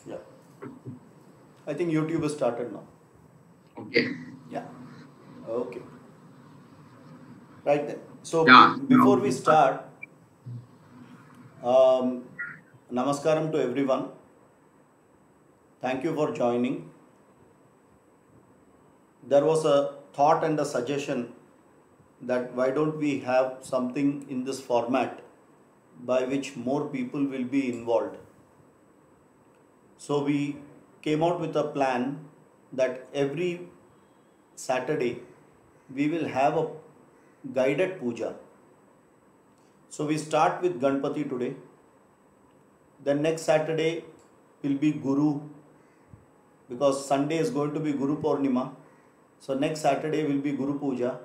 Yeah. I think YouTube has started now. Okay. Yeah. Okay. Right then. So Yeah. Now before we we can start. start, um, namaskaram to everyone. Thank you for joining. There was a thought and a suggestion that why don't we have something in this format by which more people will be involved. So we came out with a plan that every Saturday we will have a guided puja. So we start with Ganpati today. Then next Saturday will be Guru, because Sunday is going to be Guru Purnima. So next Saturday will be Guru Puja.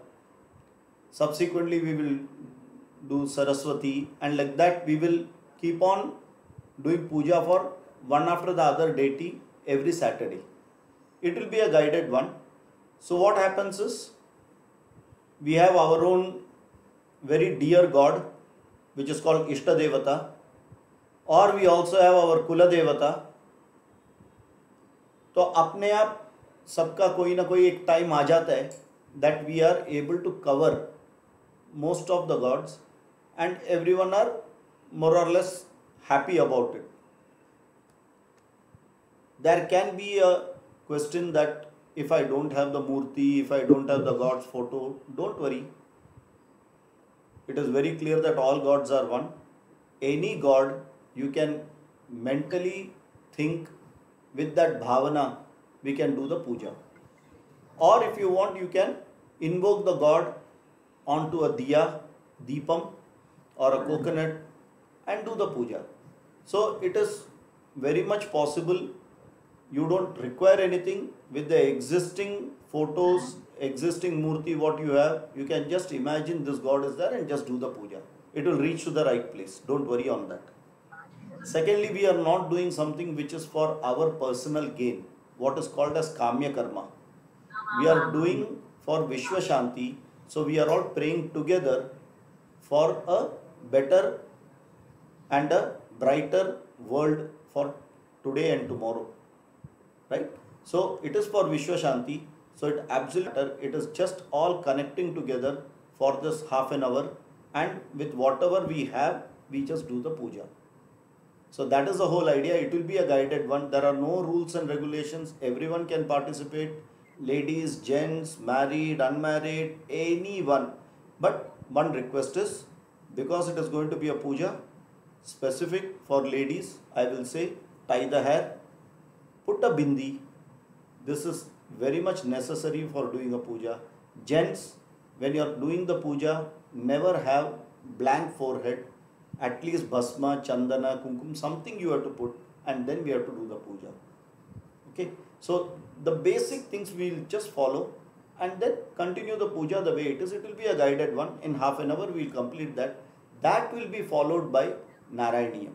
Subsequently we will do Saraswati, and like that we will keep on doing puja for one after the other deity every Saturday. It will be a guided one. So what happens is we have our own very dear God, which is called Ishta Devata, और we also have our Kula Devata. तो अपने आप सबका कोई ना कोई एक time आ जाता है that we are able to cover most of the gods, and everyone are more or less happy about it. There can be a question that if I don't have the murti, if I don't have the god's photo, don't worry. It is very clear that all gods are one. Any god you can mentally think with that bhavana, we can do the puja. Or if you want, you can invoke the god onto a diya, deepam, or a coconut and do the puja. So it is very much possible. You don't require anything with the existing photos, existing murti, what you have. You can just imagine this god is there and just do the puja. It will reach to the right place. Don't worry on that. Secondly, we are not doing something which is for our personal gain, what is called as Kamya Karma. We are doing for Vishwa Shanti. So we are all praying together for a better and a brighter world for today and tomorrow. Right? So it is for Vishwa Shanti. So it absolutely, it is just all connecting together for this half an hour, and with whatever we have, we just do the puja. So that is the whole idea. It will be a guided one. There are no rules and regulations. Everyone can participate. Ladies, gents, married, unmarried, anyone. But one request is, because it is going to be a puja, specific for ladies, I will say, tie the hair, put a bindi. This is very much necessary for doing a puja. Gents, when you are doing the puja, never have blank forehead. At least bhasma, chandana, kumkum, something you have to put, and then we have to do the puja. Okay, so the basic things we will just follow and then continue the puja the way it is. It will be a guided one. In half an hour we will complete that. That will be followed by Narayaniyam.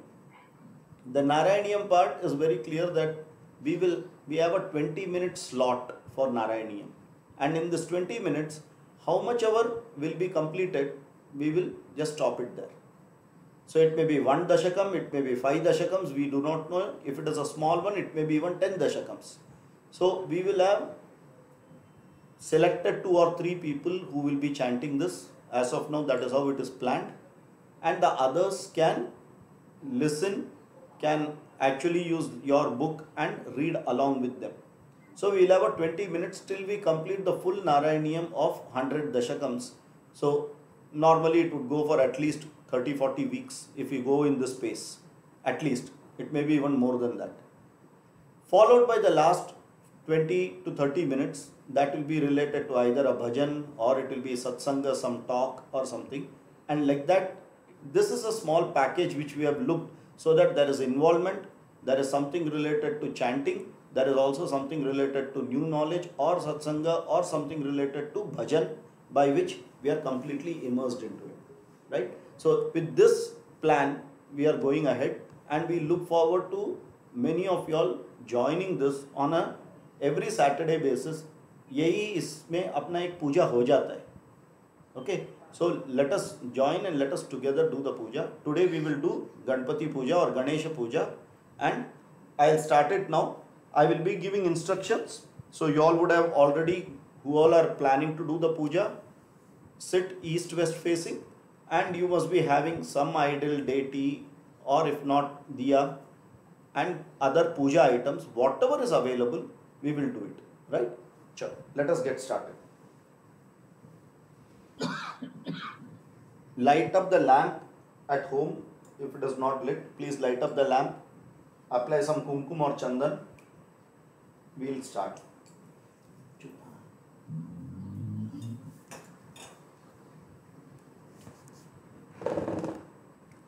The Narayaniyam part is very clear that we have a 20-minute slot for Narayaniyam, and in this 20 minutes, how much ever will be completed, we will just stop it there. So it may be 1 dashakam, it may be 5 dashakams, we do not know. If it is a small one, it may be even 10 dashakams. So we will have selected 2 or 3 people who will be chanting this. As of now, that is how it is planned. And the others can listen, can actually use your book and read along with them. So we will have a 20 minutes till we complete the full Narayaniyam of 100 dashakams. So normally it would go for at least 30-40 weeks if we go in this pace. At least. It may be even more than that. Followed by the last 20 to 30 minutes, that will be related to either a bhajan or it will be satsanga, some talk or something. And like that, this is a small package which we have looked so that there is involvement, there is something related to chanting, there is also something related to new knowledge or satsanga or something related to bhajan, by which we are completely immersed into it, right? So with this plan we are going ahead, and we look forward to many of y'all joining this on a every Saturday basis. यही इसमें अपना एक पूजा हो जाता है. Okay, so let us join and let us together do the puja. Today we will do Ganpati Puja or Ganesha Puja, and I'll start it now. I will be giving instructions. So you all would have already, who all are planning to do the puja, sit east west facing, and you must be having some idol deity, or if not diya and other puja items, whatever is available, we will do it, right? Sure. Let us get started. Light up the lamp at home. If it is not lit, please light up the lamp. Apply some kumkum or chandan. We will start.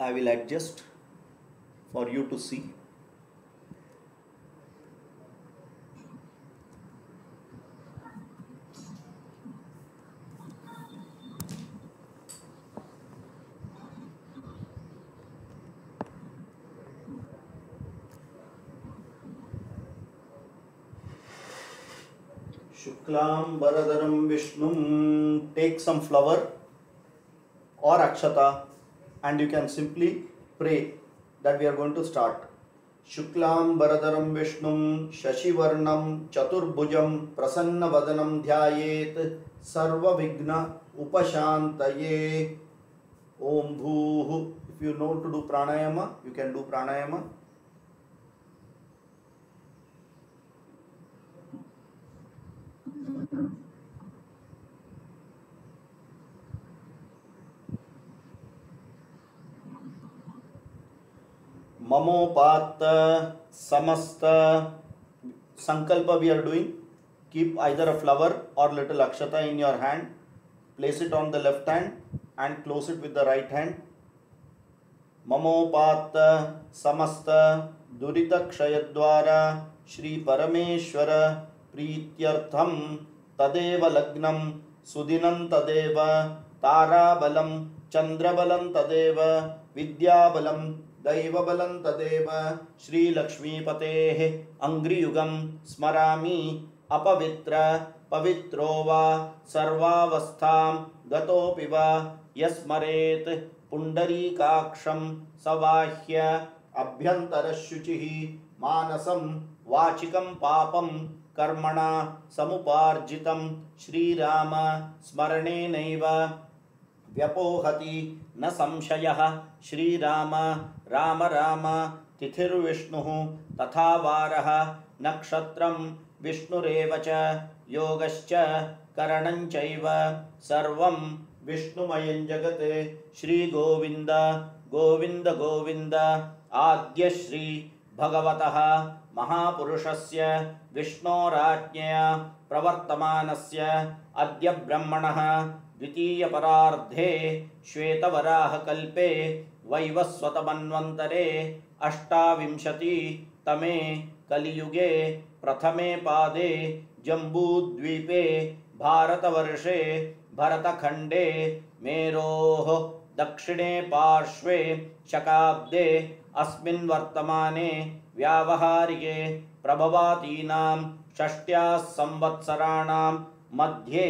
I will adjust for you to see. Shuklam Varadaram Vishnum. Take some flower or akshata, and you can simply pray that we are going to start. Shuklam Varadaram Vishnum Shashivarnam Chaturbhujam Prasanna Vadanam Dhyayet Sarva Vigna Upashantaye. Om Bhuhu. If you know to do pranayama, you can do pranayama. Mamopata Samasta Sankalpa we are doing. Keep either a flower or little akshata in your hand. Place it on the left hand and close it with the right hand. Mamopata Samasta Durita Kshayadwara Shri Parameshwara Prityartham Tadeva Lagnam Sudinam Tadeva Tarabalam Chandrabalam Tadeva Vidyabalam Daivabalam Tadeva Shri Lakshmi Patehe Angriyugam Smarami Apavitra Pavitrova Sarvavastham Gatopiva Yasmaret Pundarikaksham Savahya Abhyantarashuchihi Manasam Vachikam Papam Karmana Samuparjitam Shri Rama Smarane Naiva Vyapohati न संशयः श्री राम राम राम तिथिर्विष्णुः तथा वारः नक्षत्रं विष्णुरेव च योगश्च करणं चैव सर्वं विष्णुमयं जगत् श्री गोविंद गोविंद गोविंद आद्य श्री भगवतः महापुरुषस्य विष्णोराज्ञया प्रवर्तमानस्य अद्य ब्रह्मणः द्वितीय परार्धे श्वेतवराह कल्पे वैवस्वतमन्वन्तरे अष्टाविंशति तमे कलियुगे प्रथमे पादे जम्बूद्वीपे भारतवर्षे भरतखण्डे मेरोः दक्षिणे पार्श्वे शकाब्दे अस्मिन् वर्तमाने व्यावहारिके प्रभवातीनां षष्ट्याः संवत्सराणां मध्ये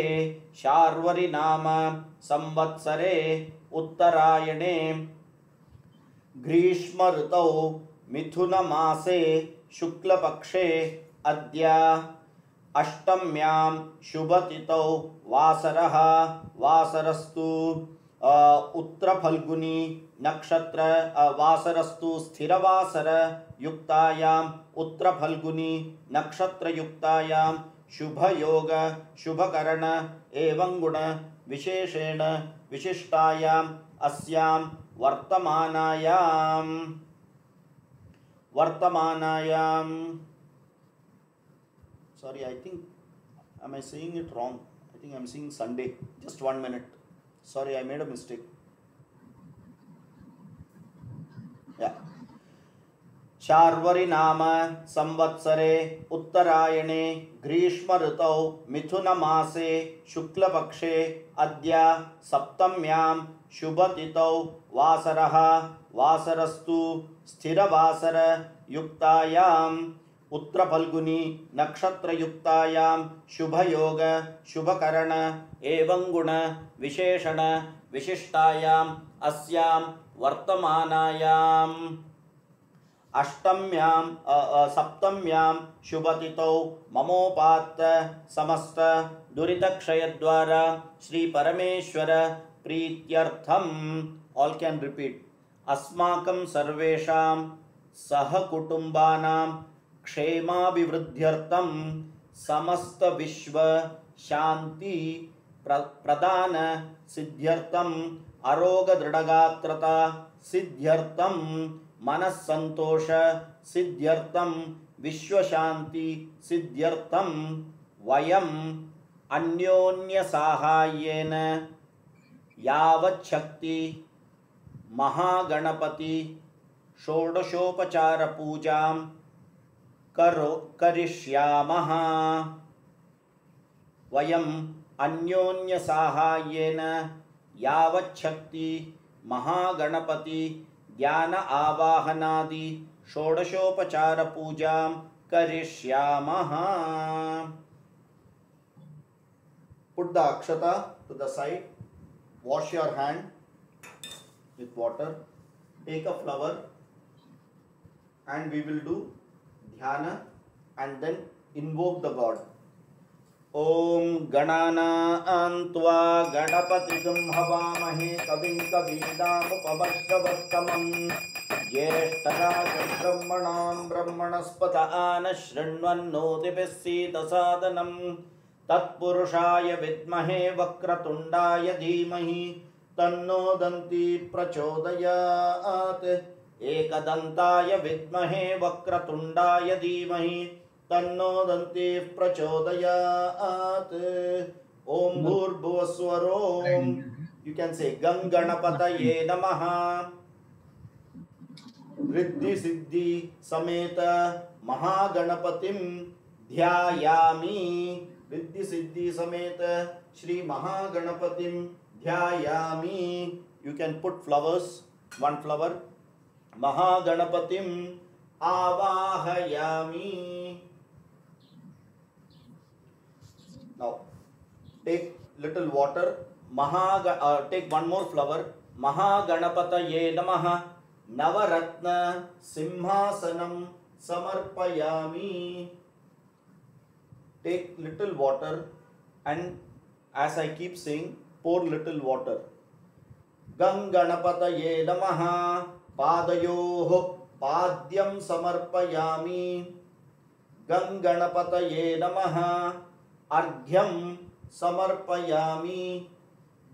शार्वरी नाम संवत्सरे उत्तरायणे ग्रीष्म ऋतौ मिथुन मासे शुक्लपक्षे अद्य अष्टम्यां शुभतिथौ वासरः वासरस्तु उत्तरफल्गुनी नक्षत्र वासरस्तु स्थिरवासर युक्तायां उत्तरफल्गुनी नक्षत्र युक्तायां शुभ योग शुभकरण एवं गुण विशेषेण विशिष्टायां अस्यां वर्तमानायां sorry, I think am I saying it wrong? I think I'm saying Sunday. Just 1 minute. Sorry, I made a mistake. Yeah. Sharvari नाम संवत्सरे उत्तरायणे ग्रीष्म ऋतौ मिथुन मासे शुक्लपक्षे अद्य सप्तम्यां शुभतिथौ वासरः वासरस्तु स्थिरवासर युक्तायाम् उत्तरफल्गुनी नक्षत्रयुक्तायां शुभयोग शुभकरण एवं गुण विशेषण विशिष्टायाम् अस्यां वर्तमानायाम् अष्टम्यां सप्तम्यां शुभतिथौ ममोपात्त समस्त दुरितक्षय द्वारा श्री परमेश्वर प्रीत्यर्थम ऑल कैन रिपीट अस्माकं सर्वेषां सहकुटुम्बानां क्षेमाभिवृद्ध्यर्थं समस्त विश्व शांति प्रदान सिद्ध्यर्थम आरोग्य दृढ़गात्रता सिद्ध्यर्थम मनस्संतोष सिद्ध्यर्थम विश्वशांति सिद्ध्यर्थम वयम अन्योन्य साहाय्येन यावच्छक्ति महागणपति षोडशोपचार पूजां करिष्यामः। वयम अन्योन्य साहाय्येन यावच्छक्ति महागणपति ज्ञान आवाहनादि षोडशोपचार पूजां करिष्यामः। Put the akshata to the side. Wash your hand with water. Take a flower and we will do dhyana and then invoke the God. ओम गणानान्त्वा गणपतिगं हवामहे कविं कवीनामुपमश्रवस्तमं ज्येष्ठराजं ब्रह्मणां ब्रह्मणस्पत आनशृण्वन्नोतिभिस्सीदसादनं तत्पुरुषाय विद्महे वक्रतुण्डाय धीमहि तन्नो दन्ती प्रचोदयात् एकदन्ताय विद्महे वक्रतुण्डाय धीमहि तन्नो दन्ती प्रचोदयात्। ओम भूर्भुवस्वरोम यू कैन से गं गणपतये नमः। रिद्धि सिद्धि समेत महागणपतिं ध्यायामि। रिद्धि सिद्धि समेत श्री महागणपतिं ध्यायामि। You can put flowers, one flower. महागणपतिं आवाहयामि। Now take little water. Take one more flower. Mahaganapataye Namaha. Navaratna Simhasanam Samarpayami. Take little water and as I keep saying, pour little water. Ganganapataye Namaha. Padayoho Padyam Samarpayami. Ganganapataye Namaha. अर्घ्यं समर्पयामि।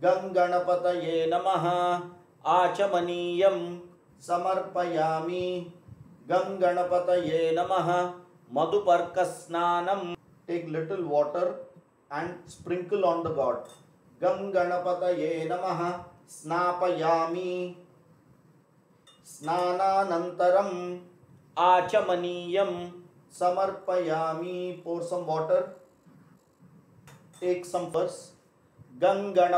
गंगणपतये नमः। आचमनीयं समर्पयामि। गंगणपतये नमः। मधुपर्कस्नानं। Take little water and sprinkle on the god. गंगणपतये नमः। स्नापयामि। स्नानानन्तरं आचमनीयं समर्पयामि। pour some water. Take some first. Gangana